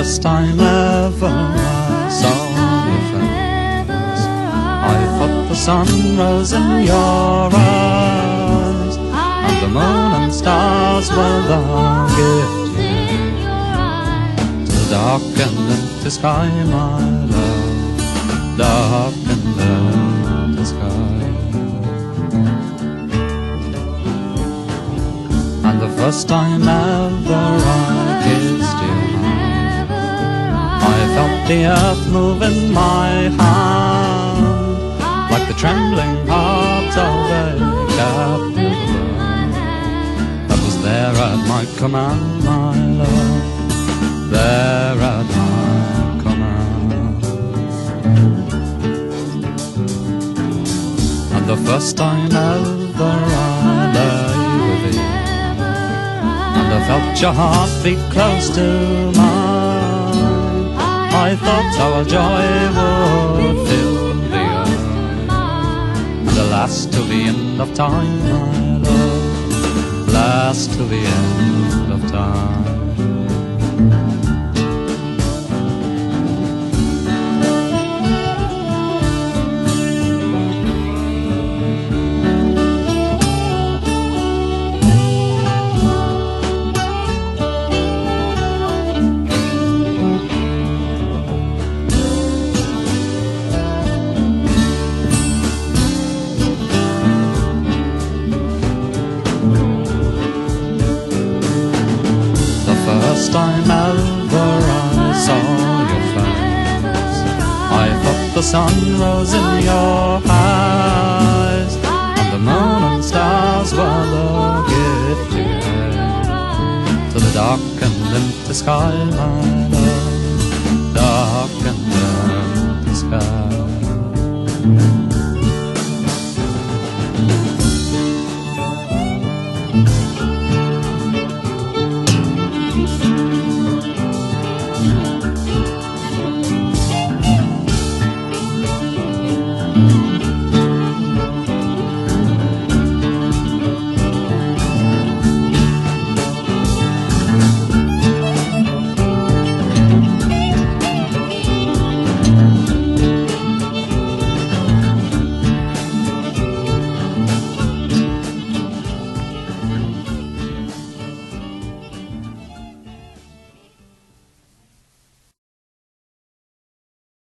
first time ever I saw your face, I thought the sun rose in your eyes, and the moon and stars were the gift you gave to the dark and empty sky, my love, dark and empty sky. And the first time ever I kissed you, I felt the earth move in my hand, like the trembling heart of a captive bird that was there at my command, my love, there at my command. And the first time ever I lay with you, I felt your heart beat close to mine, I thought our joy would fill the earth, and last till the end of time, my love, last till the end of time. First time ever I saw your face, I thought the sun rose in your eyes, and the moon and stars were the gift you gave to the dark and empty sky, my love, dark and empty sky.